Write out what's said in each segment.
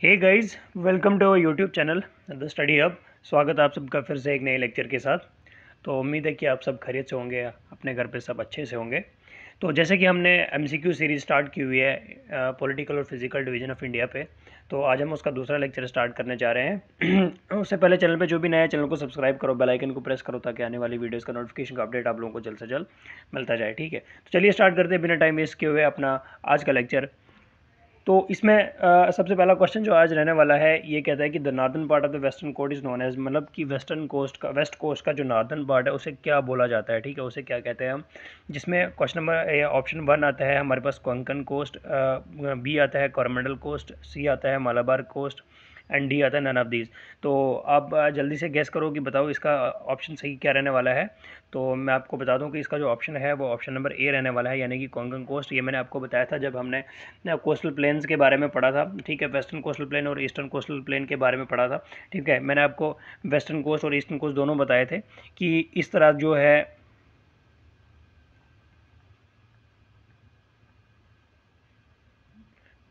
Hey guys, welcome to our YouTube channel the study hub. स्वागत है आप सबका फिर से एक नए लेक्चर के साथ। तो उम्मीद है कि आप सब खैरियत से होंगे, अपने घर पे सब अच्छे से होंगे। तो जैसे कि हमने एमसीक्यू सीरीज़ स्टार्ट की हुई है पॉलिटिकल और फिजिकल डिवीजन ऑफ इंडिया पे, तो आज हम उसका दूसरा लेक्चर स्टार्ट करने जा रहे हैं। उससे पहले चैनल पे जो भी नया, चैनल को सब्सक्राइब करो, बेल आइकन को प्रेस करो ताकि आने वाली वीडियोस का नोटिफिकेशन का अपडेट आप लोगों को जल्द से जल्द मिलता जाए। ठीक है, तो चलिए स्टार्ट करते हैं बिना टाइम वेस्ट किए हुए अपना आज का लेक्चर। तो इसमें सबसे पहला क्वेश्चन जो आज रहने वाला है ये कहता है कि the northern part of the western coast is known as, मतलब कि वेस्टर्न कोस्ट का, वेस्ट कोस्ट का जो नॉर्दर्न पार्ट है उसे क्या बोला जाता है। ठीक है, उसे क्या कहते हैं हम। जिसमें क्वेश्चन नंबर ऑप्शन 1 आता है हमारे पास कोंकण कोस्ट, बी आता है कोरोमंडल कोस्ट, सी आता है मालाबार कोस्ट एंड डी आता है नन ऑफ दीज। तो आप जल्दी से गैस करो कि बताओ इसका ऑप्शन सही क्या रहने वाला है। तो मैं आपको बता दूं कि इसका जो ऑप्शन है वो ऑप्शन नंबर ए रहने वाला है, यानी कि कोंकण कोस्ट। ये मैंने आपको बताया था जब हमने कोस्टल प्लेन्स के बारे में पढ़ा था। ठीक है, वेस्टर्न कोस्टल प्लेन और ईस्टर्न कोस्टल प्लेन के बारे में पढ़ा था। ठीक है, मैंने आपको वेस्टर्न कोस्ट और ईस्टर्न कोस्ट दोनों बताए थे कि इस तरह जो है,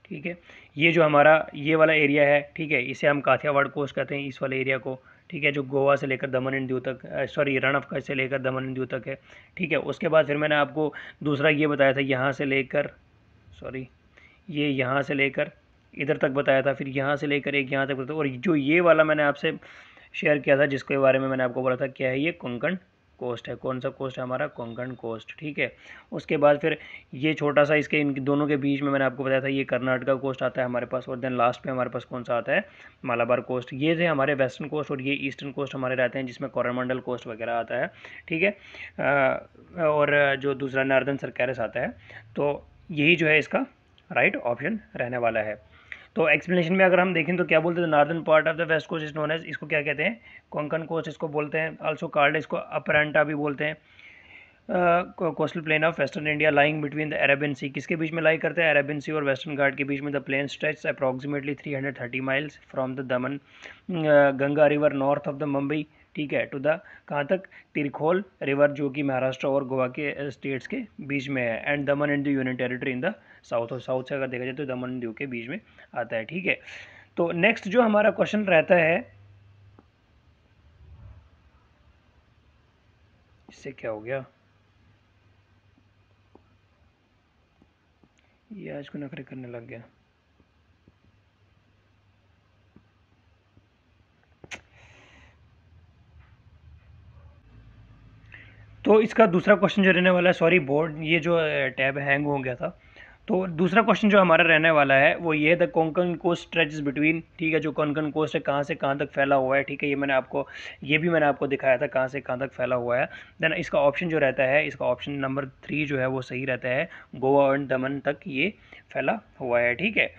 ठीक है, ये जो हमारा ये वाला एरिया है, ठीक है, इसे हम काठियावाड़ कोस्ट कहते हैं, इस वाले एरिया को। ठीक है, जो गोवा से लेकर दमन एंड दीव तक, सॉरी, रण ऑफ कच्छ से लेकर दमन एंड दीव तक है। ठीक है, उसके बाद फिर मैंने आपको दूसरा ये बताया था, यहाँ से लेकर, सॉरी, ये यहाँ से लेकर इधर तक बताया था, फिर यहाँ से लेकर एक यहाँ तक बताया, और जो ये वाला मैंने आपसे शेयर किया था जिसके बारे में मैंने आपको बोला था क्या है, ये कोंकण कोस्ट है। कौन सा कोस्ट है हमारा? कोंकण कोस्ट। ठीक है, उसके बाद फिर ये छोटा सा इसके इन दोनों के बीच में मैंने आपको बताया था ये कर्नाटका कोस्ट आता है हमारे पास, और देन लास्ट पे हमारे पास कौन सा आता है? मालाबार कोस्ट। ये थे हमारे वेस्टर्न कोस्ट, और ये ईस्टर्न कोस्ट हमारे रहते हैं जिसमें कोरोमंडल कोस्ट वगैरह आता है। ठीक है, और जो दूसरा नॉर्दर्न सरकारिस आता है। तो यही जो है इसका राइट ऑप्शन रहने वाला है। तो एक्सप्लेनेशन में अगर हम देखें तो क्या बोलते हैं, northern part of the west coast is known as, इसको क्या कहते हैं? कोंकण कोस्ट इसको बोलते हैं। आल्सो कार्ड इसको अपरांटा भी बोलते हैं। Coastal plain of western India lying between the Arabian sea, किसके बीच में लाई करते हैं? अरेबियन सी और वेस्टर्न घाट के बीच में। The plain stretch approximately 330 miles from the Daman Ganga river north of the Mumbai, ठीक है, टू द कहाँ तक? तिरखोल रिवर, जो कि महाराष्ट्र और गोवा के स्टेट्स के बीच में है, and Daman and the union territory in the south. और साउथ से अगर देखा जाए तो दमन एंड दीव के बीच में आता है। ठीक है, तो नेक्स्ट जो हमारा क्वेश्चन रहता है, इससे क्या हो गया, ये आज को नखरे करने लग गया। तो इसका दूसरा क्वेश्चन जो रहने वाला है, सॉरी बोर्ड, ये जो टैब हैंग हो गया था। तो दूसरा क्वेश्चन जो हमारा रहने वाला है वो ये, the Konkan coast stretches between, ठीक है, जो कोंकण कोस्ट है कहाँ से कहाँ तक फैला हुआ है। ठीक है, ये भी मैंने आपको दिखाया था कहाँ से कहाँ तक फैला हुआ है। देन इसका ऑप्शन जो रहता है, इसका ऑप्शन नंबर 3 जो है वो सही रहता है, गोवा और दमन तक ये फैला हुआ है। ठीक है,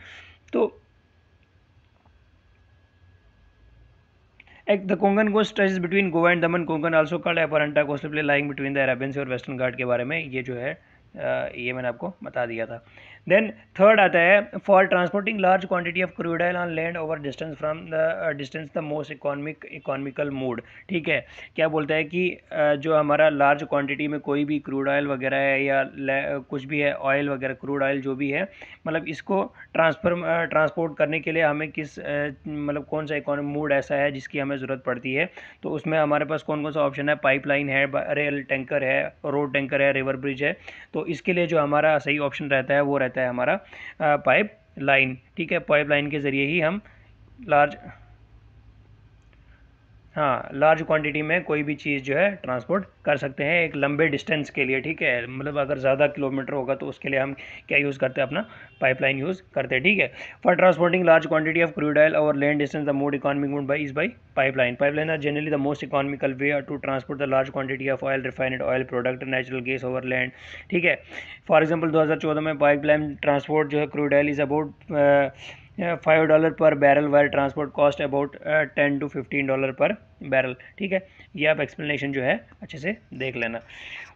तो the Konkan coast stretches between Goa and Daman, Konkan also called Aparanta coastal plain lying between the Arabian sea और वेस्टर्न घाट के बारे में ये जो है ये मैंने आपको बता दिया था। देन थर्ड आता है, for transporting large quantity of crude oil on land over distance from the distance the most economical mode. ठीक है, क्या बोलता है कि जो हमारा लार्ज क्वांटिटी में कोई भी क्रूड ऑयल वगैरह है या कुछ भी है, ऑयल वगैरह, क्रूड ऑयल जो भी है, मतलब इसको ट्रांसपोर्ट करने के लिए हमें किस मतलब कौन सा इकोनॉमिक मोड ऐसा है जिसकी हमें ज़रूरत पड़ती है। तो उसमें हमारे पास कौन कौन सा ऑप्शन है? पाइपलाइन है, रेल टैंकर है, रोड टैंकर है, रिवर ब्रिज है। तो इसके लिए जो हमारा सही ऑप्शन रहता है वो रहता है हमारा पाइप लाइन। ठीक है, पाइप लाइन के ज़रिए ही हम लार्ज, हाँ, लार्ज क्वांटिटी में कोई भी चीज़ जो है ट्रांसपोर्ट कर सकते हैं एक लंबे डिस्टेंस के लिए। ठीक है, मतलब अगर ज़्यादा किलोमीटर होगा तो उसके लिए हम क्या यूज़ करते हैं? अपना पाइपलाइन यूज़ करते हैं। ठीक है, for transporting large quantity of crude oil over land distance the mode economic mode by is by pipeline. Pipeline are generally the most economical way to transport the large quantity of oil, refined oil product, natural gas over land. ठीक है, for example 2014 में pipeline transport जो है crude oil is about $5 पर barrel, wire transport cost about $10 to $15 पर barrel. ठीक है, ये आप एक्सप्लेनेशन जो है अच्छे से देख लेना।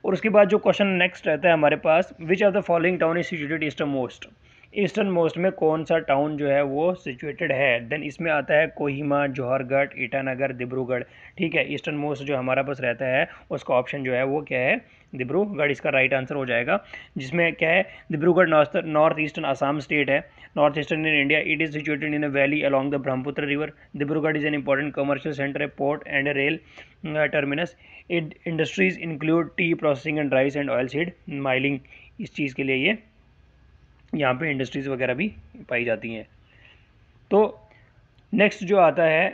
और उसके बाद जो क्वेश्चन नेक्स्ट रहता है हमारे पास, which of the following town is situated eastern most, eastern most में कौन सा टाउन जो है वो सिचुएटेड है? देन इसमें आता है कोहिमा, जौहरघाट, ईटानगर, डिब्रूगढ़। ठीक है, ईस्टर्न मोस्ट जो हमारा पास रहता है उसका ऑप्शन जो है वो क्या है? डिब्रूगढ़ इसका राइट आंसर हो जाएगा। जिसमें क्या है, Dibrugarh north eastern Assam state है। North eastern in India. It is situated in a valley along the Brahmaputra river. Dibrugarh is an important commercial center, a port and a rail terminus. Industries include tea processing and rice and oil seed mining. इस चीज़ के लिए ये यहाँ पे industries वगैरह भी पाई जाती हैं. तो नेक्स्ट जो आता है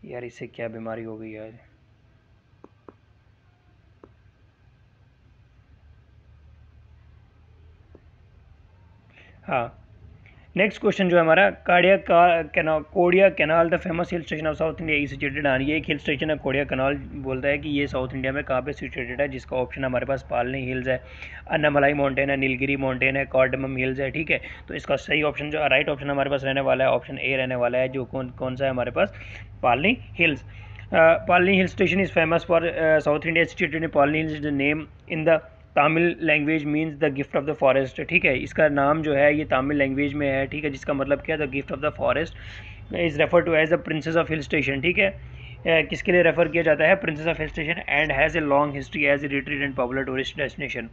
यार, इससे क्या बीमारी हो गई यार. हाँ, नेक्स्ट क्वेश्चन जो है हमारा, Kodaikanal the famous hill station of south India is situated on. ये एक हिल स्टेशन है कोडिया कैनाल, बोलता है कि ये साउथ इंडिया में कहाँ पे सिचुएटेड है, जिसका ऑप्शन हमारे पास पालनी हिल्स है, अन्नामलाई माउंटेन है, नीलगिरी माउंटेन है, कार्डमम हिल्स है. ठीक है, तो इसका सही ऑप्शन जो राइट ऑप्शन हमारे पास रहने वाला है ऑप्शन ए रहने वाला है, जो कौन सा है हमारे पास, Palani hills. Palani hill station is famous for south India situated in Palani hills. The name in the Tamil language means the gift of the forest. ठीक है, इसका नाम जो है ये तमिल लैंग्वेज में है. ठीक है, जिसका मतलब क्या है, the gift of the forest is refer to as the princess of hill station. ठीक है, किसके लिए रेफर किया जाता है, princess of hill station, and has a long history as a retreat and popular tourist destination.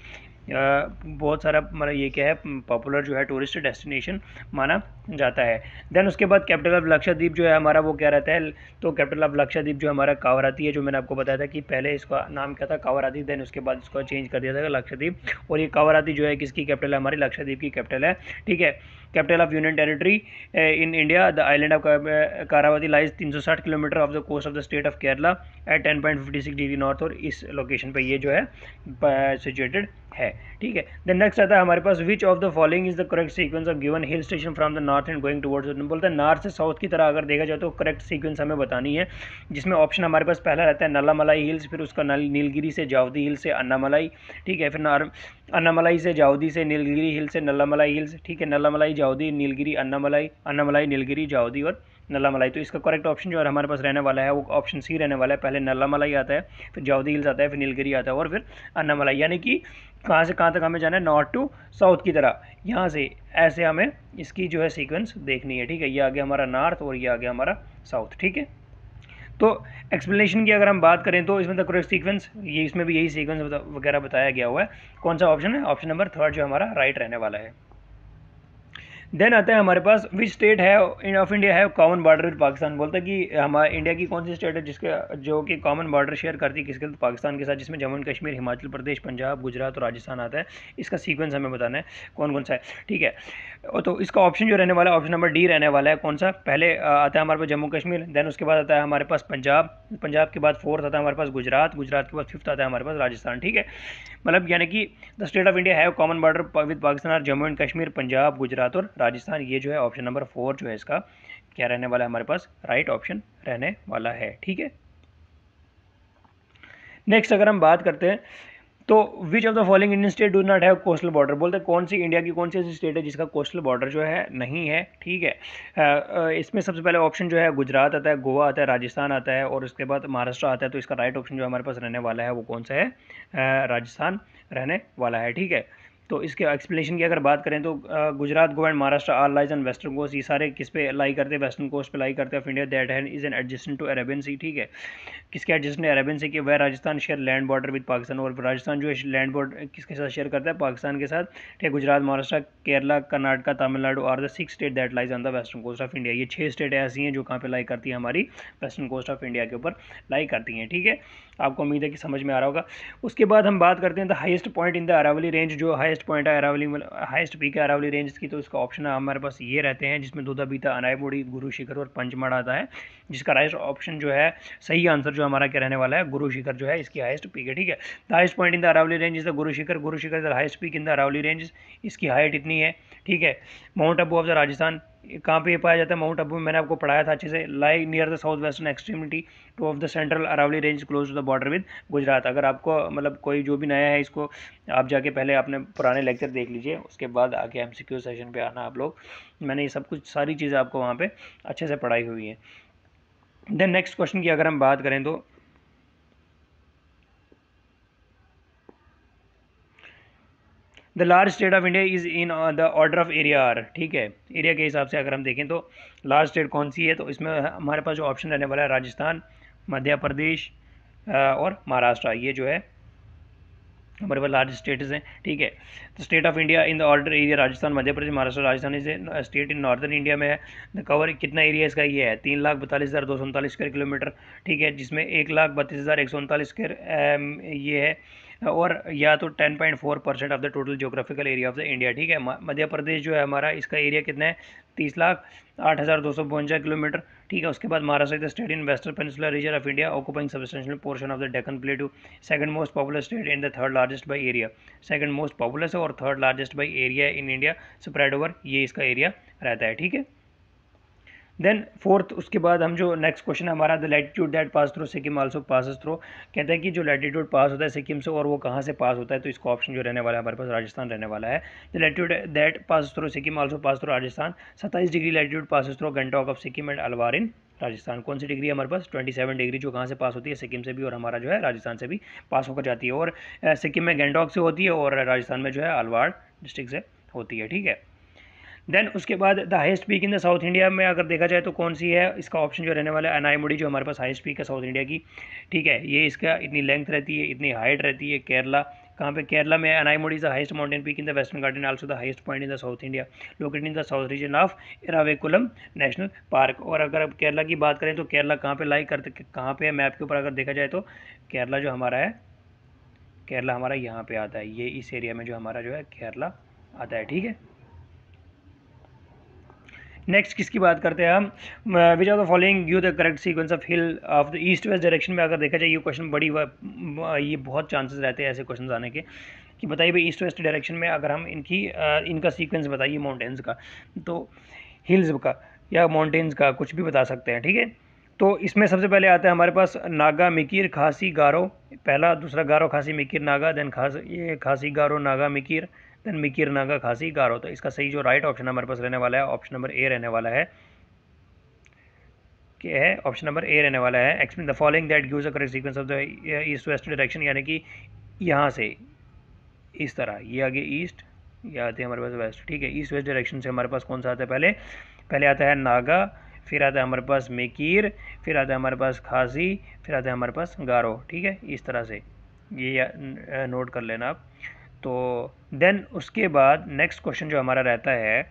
बहुत सारा मतलब ये क्या है, पॉपुलर जो है टूरिस्ट डेस्टिनेशन माना जाता है. देन उसके बाद कैपिटल ऑफ लक्षद्वीप जो है हमारा वो क्या रहता है, तो कैपिटल ऑफ लक्षद्वीप जो हमारा कावराती है, जो मैंने आपको बताया था कि पहले इसका नाम क्या था, कावराती, देन उसके बाद इसको चेंज कर दिया था लक्षद्वीप. और ये कावराती जो है किसकी कैपिटल है, हमारी लक्षद्वीप की कैपिटल है. ठीक है, capital of union territory in India, the island of Kavaratti lies 360 kilometre of the coast of the state of Kerala at 10.56 degree north. और इस लोकेशन पे ये जो है सिचुएटेड है. ठीक है, देन नेक्स्ट आता है हमारे पास, which of the following is the correct sequence of given hill station from the north and going towards. बोलता है नॉर्थ से साउथ की तरह अगर देखा जाए तो करेक्ट सीक्वेंस हमें बतानी है, जिसमें ऑप्शन हमारे पास पहला रहता है नल्लामलाई हिल्स, फिर उसका नीलगिरी से जावदी हिल्स से अन्नामलाई. ठीक है, फिर अन्नामलाई से जावदी से नीलगिरी हिल्स से नल्लामलाई हिल्स. ठीक है, नल्लामलाई जावदी नीलगिरी अन्नामलाई, अन्नामलाई नीलगिरी जावदी और नल्लामलाई. तो इसका करेक्ट ऑप्शन जो है हमारे पास रहने वाला है वो ऑप्शन सी रहने वाला है. पहले नल्लामलाई आता है, फिर जावदी हिल्स आता है, फिर नीलगिरी आता है और फिर अन्नामलाई. यानी कि कहाँ से कहाँ तक हमें जाना है, नॉर्थ टू साउथ की तरह, यहाँ से ऐसे हमें इसकी जो है सीक्वेंस देखनी है. ठीक है, ये आ गया हमारा नॉर्थ और ये आ गया हमारा साउथ. ठीक है, तो एक्सप्लेनेशन की अगर हम बात करें तो इसमें द करेक्ट सीक्वेंस, ये इसमें भी यही सीक्वेंस वगैरह बताया गया हुआ है. कौन सा ऑप्शन है, ऑप्शन नंबर थर्ड जो हमारा राइट रहने वाला है. देन आता है हमारे पास, विच स्टेट है ऑफ इंडिया है कॉमन बॉर्डर विद पाकिस्तान. बोलता है कि हमारे इंडिया की कौन सी स्टेट है जिसके जो कि कॉमन बॉर्डर शेयर करती है किसके, तो पाकिस्तान के साथ, जिसमें जम्मू एंड कश्मीर, हिमाचल प्रदेश, पंजाब, गुजरात और राजस्थान आता है. इसका सीक्वेंस हमें बताना है कौन कौन सा है. ठीक है, तो इसका ऑप्शन जो रहने वाला है ऑप्शन नंबर डी रहने वाला है. कौन सा, पहले आता है हमारे पास जम्मू कश्मीर, देन उसके बाद आता है हमारे पास पंजाब, पंजाब के बाद फोर्थ आता है हमारे पास गुजरात, गुजरात के बाद फिफ्थ आता है हमारे पास राजस्थान. ठीक है, मतलब यानी कि the state of India have common border with Pakistan और जम्मू एंड कश्मीर, पंजाब, गुजरात और राजस्थान. ये जो है ऑप्शन नंबर 4 जो है इसका क्या रहने वाला है हमारे पास, राइट ऑप्शन रहने वाला है. ठीक है, नेक्स्ट अगर हम बात करते हैं तो विच of the following Indian state do not have coastal border. बोलते हैं कौन सी इंडिया की कौन सी ऐसी स्टेट है जिसका कोस्टल बॉर्डर जो है नहीं है. ठीक है, इसमें सबसे पहले ऑप्शन जो है गुजरात आता है, गोवा आता है, राजस्थान आता है और उसके बाद महाराष्ट्र आता है. तो इसका राइट ऑप्शन जो हमारे पास रहने वाला है वो कौन सा है, राजस्थान रहने वाला है. ठीक है, तो इसके एक्सप्लेनेशन की अगर बात करें तो Gujarat, Goa and Maharashtra are lies on western coast. ये सारे किस पे लाई करते हैं, वेस्टर्न कोस्ट पे लाई करते हैं of India. That hand is an adjacent to Arabian sea. ठीक है, किसके एडजेसेंट है, अरेबियन सी के. वह Rajasthan share land border with Pakistan, और राजस्थान जो है लैंड बॉर्डर किसके साथ शेयर करता है, पाकिस्तान के साथ. ठीक है, Gujarat, Maharashtra, Kerala, Karnataka, Tamil Nadu are the 6 state that lies on the western coast of India. ये 6 स्टेट ऐसी हैं जो कहाँ पे लाई करती है, हमारी वेस्टर्न कोस्ट ऑफ इंडिया के ऊपर लाई करती हैं. ठीक है, आपको उम्मीद है कि समझ में आ रहा होगा. उसके बाद हम बात करते हैं the highest point in the Aravalli range. जो हाईएस्ट पॉइंट है अरावली, हाईएस्ट पीक है अरावली रेंज की, तो इसका ऑप्शन है हमारे पास ये रहते हैं, जिसमें दूधाबीता, अनाईबुड़ी, गुरु शिखर और पंचमढ़ आता है. जिसका राइट ऑप्शन जो है, सही आंसर जो हमारा क्या रहने वाला है, गुरु शिखर जो है इसकी हाईएस्ट पीक है. ठीक है, the highest point in the Aravalli range is the Guru Shikhar. Guru Shikhar the highest peak in the Aravalli range. इसकी हाइट इतनी है. ठीक है, mount Abu of the Rajasthan कहाँ पे पाया जाता है, माउंट आबू में मैंने आपको पढ़ाया था अच्छे से. Lie near the south western extremity to of the central Aravalli range close to the border with Gujarat. अगर आपको मतलब कोई जो भी नया है इसको आप जाके पहले अपने पुराने लेक्चर देख लीजिए, उसके बाद आके एमसीक्यू सेशन पे आना आप लोग. मैंने ये सब कुछ सारी चीज़ें आपको वहाँ पे अच्छे से पढ़ाई हुई हैं. देन नेक्स्ट क्वेश्चन की अगर हम बात करें तो the large state of India is in the order of area are. ठीक है, एरिया के हिसाब से अगर हम देखें तो लार्ज स्टेट कौन सी है, तो इसमें हमारे पास जो ऑप्शन रहने वाला है राजस्थान, मध्य प्रदेश और महाराष्ट्र. ये जो है हमारे पास लार्ज स्टेट्स हैं, ठीक है। तो state of India in the order area Rajasthan, Madhya Pradesh, Maharashtra, Rajasthan इस स्टेट इन नॉर्दर्न इंडिया में है। द कवर कितना एरिया इसका ये है 3,42,239 स्क्वायर किलोमीटर, ठीक है, जिसमें 1,32,139 स्क्वायर ये है, और या तो 10.4% of the total geographical area of the India, ठीक है। मध्य प्रदेश जो है हमारा, इसका एरिया कितना है 30,08,252 किलोमीटर, ठीक है। उसके बाद Maharashtra the state in western peninsular reason of India occupying substantial portion of the Deccan प्लेटू, second most popular state and the third largest by area, second most populous है और third largest by area in India, spread over ये इसका area रहता है, ठीक है। Then fourth, उसके बाद हम जो नेक्स्ट क्वेश्चन है हमारा, the latitude that pass through Sikkim also passes through, कहते हैं कि जो लैटिट्यूड पास होता है सिक्किम से और वो कहाँ से पास होता है, तो इसका ऑप्शन जो रहने वाला है हमारे पास राजस्थान रहने वाला है। The latitude that pass through Sikkim also pass through Rajasthan, 27 degree latitude passes through Gangtok of Sikkim and Alwar in Rajasthan. कौन सी डिग्री है हमारे पास 27 डिग्री, जो कहाँ से पास होती है सिक्किम से भी और हमारा जो है राजस्थान से भी पास होकर जाती है, और सिक्किम में गंगटोक से होती है और राजस्थान में जो है अलवार डिस्ट्रिक्ट से होती है, ठीक है। देन उसके बाद the highest peak in the south India में अगर देखा जाए तो कौन सी है, इसका ऑप्शन जो रहने वाला है अनाईमुडी, जो हमारे पास हाईएस्ट पीक है साउथ इंडिया की, ठीक है। ये इसका इतनी लेंथ रहती है, इतनी हाइट रहती है। केरला, कहाँ पे केरला में Anaimudi is the highest mountain peak in the western Ghat and also the highest point in the south India, located in the south region of Eravikulam national park. और अगर अब केरला की बात करें तो केरला कहाँ पे लाई करते, कहाँ पे है मैप के ऊपर अगर देखा जाए तो केरला जो हमारा है, केरला हमारा यहाँ पे आता है, ये इस एरिया में जो हमारा जो है केरला आता है, ठीक है। नेक्स्ट किसकी बात करते हैं हम, विच of the following give the correct sequence of hill of the east west direction में अगर देखा जाए ये क्वेश्चन ये बहुत चांसेस रहते हैं ऐसे क्वेश्चन आने के कि बताइए भाई ईस्ट वेस्ट डायरेक्शन में अगर हम इनका सीक्वेंस बताइए माउंटेन्स का, तो हिल्स का या माउंटेन्स का कुछ भी बता सकते हैं, ठीक है। तो इसमें सबसे पहले आता है हमारे पास नागा मिकीर खासी गारो, पहला, दूसरा गारो खासी मिकीर नागा, देन खासी गारो नागा मिकीर, देन मिकीर नागा खासी गारो। तो इसका सही जो राइट ऑप्शन हमारे पास रहने वाला है ऑप्शन नंबर ए रहने वाला है, क्या है ऑप्शन नंबर ए रहने वाला है। Explain the following that gives the correct sequence of the east west direction, यानी कि यहाँ से इस तरह ये आगे ईस्ट, ये आते हैं हमारे पास वेस्ट, ठीक है। ईस्ट वेस्ट डायरेक्शन से हमारे पास कौन सा आता है, पहले आता है नागा, फिर आता है हमारे पास मेकीर, फिर आता है हमारे पास खासी, फिर आता है हमारे पास गारो, ठीक है। इस तरह से ये नोट कर लेना आप। तो देन उसके बाद नेक्स्ट क्वेश्चन जो हमारा रहता है,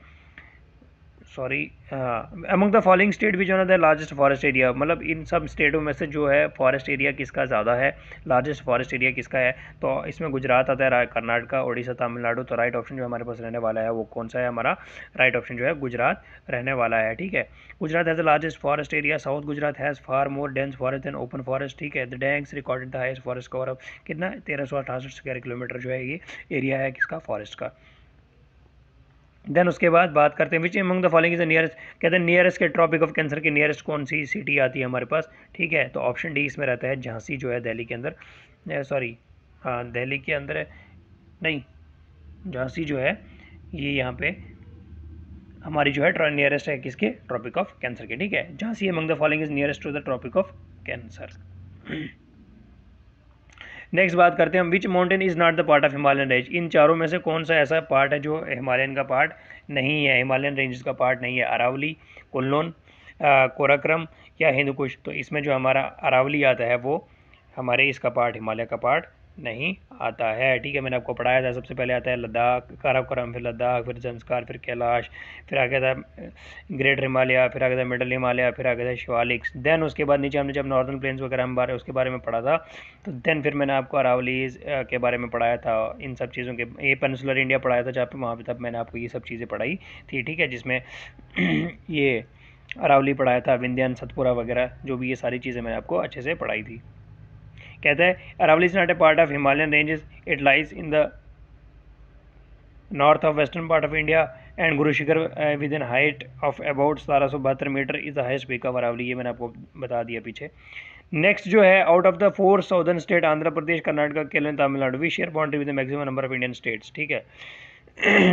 sorry, among the following state which one of the largest forest area, मतलब इन सब स्टेटों में से जो है फॉरेस्ट एरिया किसका ज़्यादा है, लार्जेस्ट फॉरेस्ट एरिया किसका है, तो इसमें गुजरात आता है, कर्नाटका, उड़ीसा, तमिलनाडु। तो राइट ऑप्शन जो हमारे पास रहने वाला है वो कौन सा है, हमारा राइट ऑप्शन जो है गुजरात रहने वाला है, ठीक है। Gujarat has the largest forest area, south Gujarat has far more dense forest than open forest, ठीक है। The Dangs recorded the highest forest cover of कितना 1368 स्क्वायर किलोमीटर जो है ये एरिया है किसका, फॉरेस्ट का। देन उसके बाद बात करते हैं which among the following is the nearest, कहते हैं नियरेस्ट के ट्रॉपिक ऑफ कैंसर के नियरेस्ट कौन सी सिटी आती है हमारे पास, ठीक है। तो ऑप्शन डी इसमें रहता है झांसी, जो है दिल्ली के अंदर, सॉरी हाँ दिल्ली के अंदर है, नहीं झांसी जो है ये यहाँ पे हमारी जो है नियरेस्ट है किसके, ट्रॉपिक ऑफ कैंसर के, ठीक है। Jhansi among the following is nearest to the tropic of cancer. Next बात करते हैं हम which mountain is not the part of Himalayan range, इन चारों में से कौन सा ऐसा पार्ट है जो हिमालयन का पार्ट नहीं है, हिमालयन रेंजेस का पार्ट नहीं है, अरावली, कुल्लून, कोराक्रम या हिंदुकुश। तो इसमें जो हमारा अरावली आता है वो हमारे इसका पार्ट, हिमालय का पार्ट नहीं आता है, ठीक है। मैंने आपको पढ़ाया था, सबसे पहले आता है लद्दाख, काराकोरम, फिर लद्दाख, फिर जंस्कार, फिर कैलाश, फिर आगे था ग्रेटर हिमालय, फिर आगे था मिडल हिमालय, फिर आगे था शिवालिक्स। देन उसके बाद नीचे हमने जब नॉर्दर्न प्लेन्स वगैरह हम उसके बारे में पढ़ा था, तो देन फिर मैंने आपको अरावलीज के बारे में पढ़ाया था, इन सब चीज़ों के, ये पेनिनसुलर इंडिया पढ़ाया था जहाँ पे, वहाँ पे तब मैंने आपको ये सब चीज़ें पढ़ाई थी, ठीक है, जिसमें ये अरावली पढ़ाया था, विंध्यान, सतपुरा वगैरह, जो भी ये सारी चीज़ें मैंने आपको अच्छे से पढ़ाई थी। कहता है Aravalli is not a part of Himalayan ranges, it lies in the north of western part of India and Guru Shikhar within height of about 1772 metre is the highest peak of Aravalli, ये मैंने आपको बता दिया पीछे। नेक्स्ट जो है out of the 4 southern state Andhra Pradesh, Karnataka, Kerala, Tamil Nadu, we share boundary with the maximum number of Indian states, ठीक है।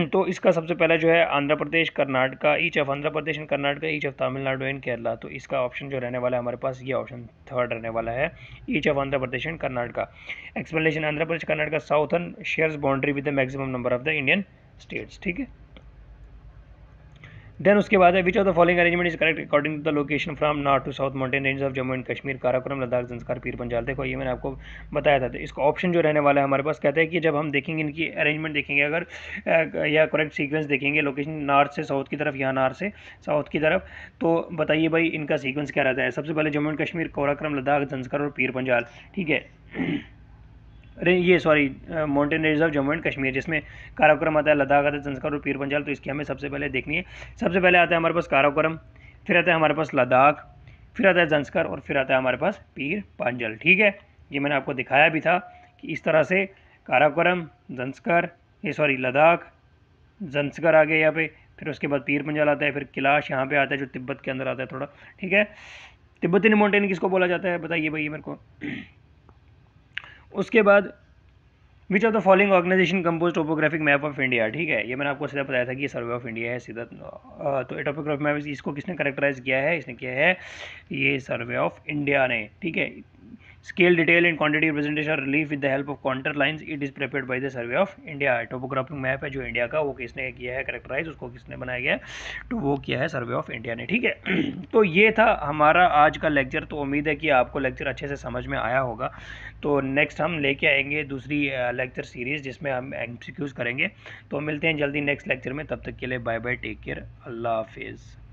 तो इसका सबसे पहला जो है Andhra Pradesh, Karnataka, each of Andhra Pradesh and Karnataka, each of Tamil Nadu and Kerala. तो इसका ऑप्शन जो रहने वाला है हमारे पास, ये ऑप्शन थर्ड रहने वाला है, each of Andhra Pradesh and Karnataka. Explanation, Andhra Pradesh Karnataka southern shares boundary with the maximum number of the Indian states, ठीक है। देन उसके बाद है which of the following arrangement is correct according to the location from north to south mountain range of Jammu and Kashmir, Karakoram, Ladakh, Zanskar, Pir Panjal. देखो ये मैंने आपको बताया था। तो इसका ऑप्शन जो रहने वाला है हमारे पास, कहते हैं कि जब हम देखेंगे इनकी अरेंजमेंट देखेंगे अगर या करेक्ट सीक्वेंस देखेंगे लोकेशन नॉर्थ से साउथ की तरफ या नॉर्थ से साउथ की तरफ, तो बताइए भाई इनका सीक्वेंस क्या रहता है। सबसे पहले जम्मू एंड कश्मीर, काराकोरम, लद्दाख, ज़ंस्कार और पीर पंजाल, ठीक है। ये sorry mountain range of Jammu and Kashmir, जिसमें काराकोरम आता है, लद्दाख आता है, ज़ंस्कार और पीर पंजाल। तो इसकी हमें सबसे पहले देखनी है। सबसे पहले आता है हमारे पास काराकोरम, फिर आता है हमारे पास लद्दाख, फिर आता है ज़ंस्कार और फिर आता है हमारे पास पीर पंजाल, ठीक है। ये मैंने आपको दिखाया भी था कि इस तरह से काराकोरम, ज़ंस्कार, ये सॉरी लद्दाख, ज़ंस्कार आ गया यहाँ पे, फिर उसके बाद पीर पंजाल आता है, फिर कैलाश यहाँ पे आता है जो तिब्बत के अंदर आता है थोड़ा, ठीक है। तिब्बती माउंटेन किसको बोला जाता है बताइए भाई मेरे को। उसके बाद which of the following organisation compose topographic map of India, ठीक है। ये मैंने आपको सीधा बताया था कि ये सर्वे ऑफ इंडिया है सीधा। तो टोपोग्राफिक मैप इसको किसने करेक्टराइज किया है, इसने किया है ये सर्वे ऑफ इंडिया ने, ठीक है। Scale detail and quantity representation relief with the help of counter lines, it is prepared by the survey of India. Topographic map है जो इंडिया का, वो किसने किया है करेक्टराइज, उसको किसने बनाया गया है, तो वो किया है सर्वे ऑफ इंडिया ने, ठीक है। तो ये था हमारा आज का लेक्चर। तो उम्मीद है कि आपको लेक्चर अच्छे से समझ में आया होगा। तो नेक्स्ट हम लेके आएंगे दूसरी लेक्चर सीरीज़ जिसमें हम एमसीक्यूज करेंगे। तो मिलते हैं जल्दी नेक्स्ट लेक्चर में, तब तक के लिए बाय बाय, टेक केयर, अल्लाह हाफिज़।